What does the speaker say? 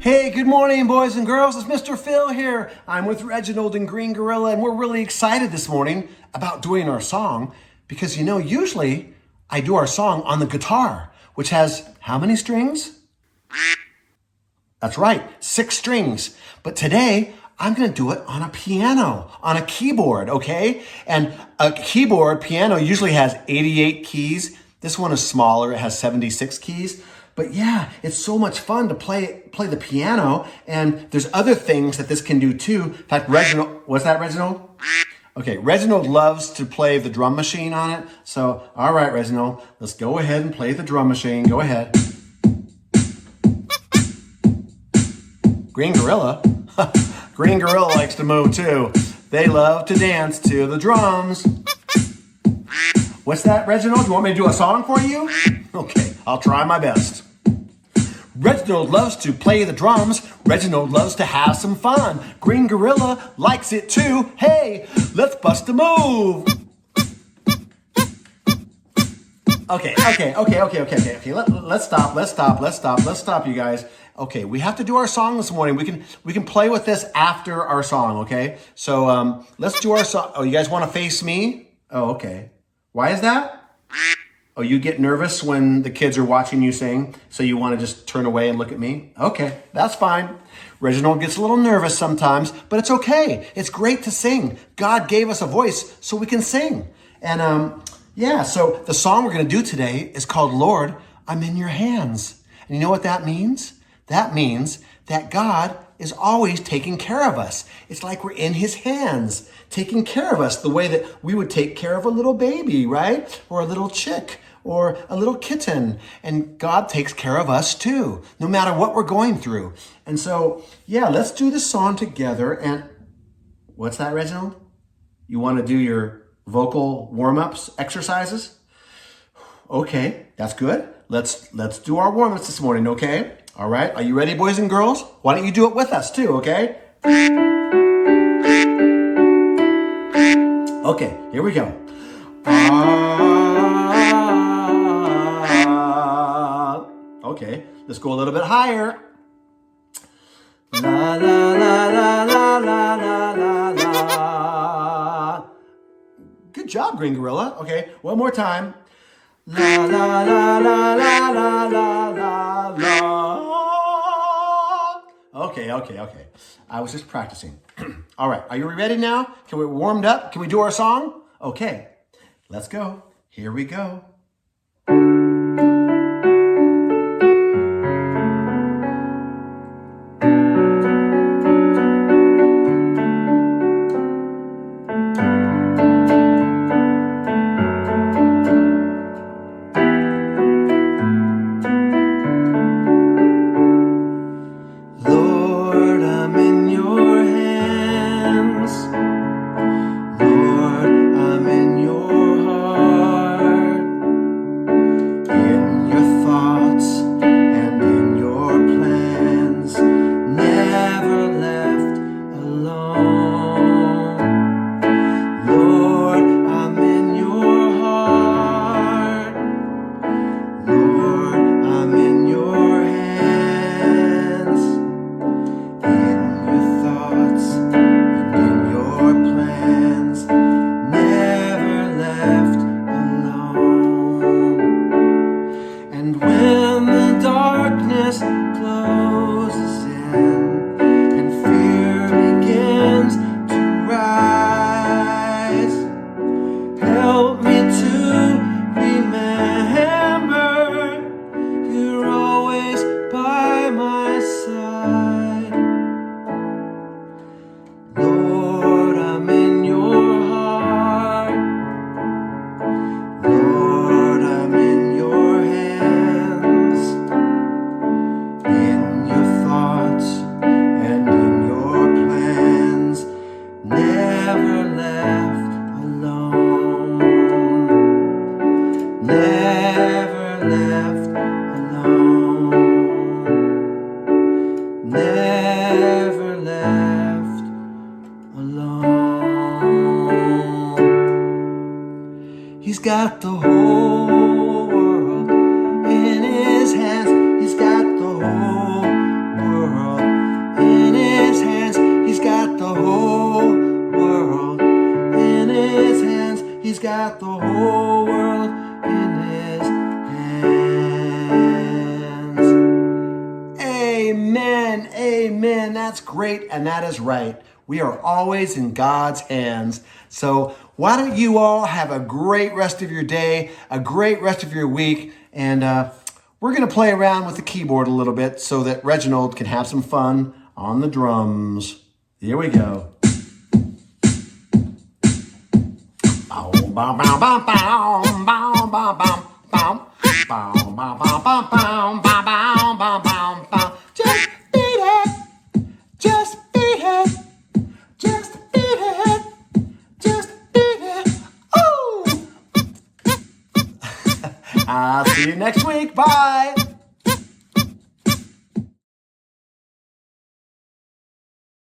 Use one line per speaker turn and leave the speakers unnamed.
Hey, good morning, boys and girls. It's Mr. Phil here. I'm with Reginald and Green Gorilla, and we're really excited this morning about doing our song because, usually I do our song on the guitar, which has how many strings? That's right, 6 strings. But today, I'm going to do it on a piano, on a keyboard, okay? And a keyboard, piano, usually has 88 keys. This one is smaller. It has 76 keys. But yeah, it's so much fun to play the piano, and there's other things that this can do too. In fact, Reginald, what's that, Reginald? Okay, Reginald loves to play the drum machine on it. So, all right, Reginald, let's go ahead and play the drum machine. Go ahead. Green Gorilla? Green Gorilla likes to move too. They love to dance to the drums. What's that, Reginald? You want me to do a song for you? Okay, I'll try my best. Reginald loves to play the drums. Reginald loves to have some fun. Green Gorilla likes it too. Hey, let's bust a move. Okay. Let's stop, you guys. Okay, we have to do our song this morning. We can play with this after our song, okay? So let's do our song. Oh, you guys want to face me? Oh, okay. Why is that? Oh, you get nervous when the kids are watching you sing, so you want to just turn away and look at me? Okay, that's fine. Reginald gets a little nervous sometimes, but it's okay. It's great to sing. God gave us a voice so we can sing. And so the song we're going to do today is called Lord, I'm in Your Hands. And you know what that means? That means that God is always taking care of us. It's like we're in His hands, taking care of us the way that we would take care of a little baby, right? Or a little chick, or a little kitten. And God takes care of us too, no matter what we're going through. And so, let's do this song together. And what's that, Reginald? You want to do your vocal warm-ups exercises? Okay, that's good. Let's do our warm-ups this morning, okay? All right, are you ready, boys and girls? Why don't you do it with us too, okay? Okay, here we go. Okay, let's go a little bit higher. La la la la la la la la. Good job, Green Gorilla. Okay, one more time. La la la la la la la la la. Okay. I was just practicing. All right, are you ready now? Can we warmed up? Can we do our song? Okay, let's go. Here we go. He's got the whole world in His hands. He's got the whole world great and that is right. We are always in God's hands. So why don't you all have a great rest of your day, a great rest of your week, and we're going to play around with the keyboard a little bit so that Reginald can have some fun on the drums. Here we go. Just beat it. Just beat it. Just beat it. Just beat it. Oh! I'll see you next week. Bye.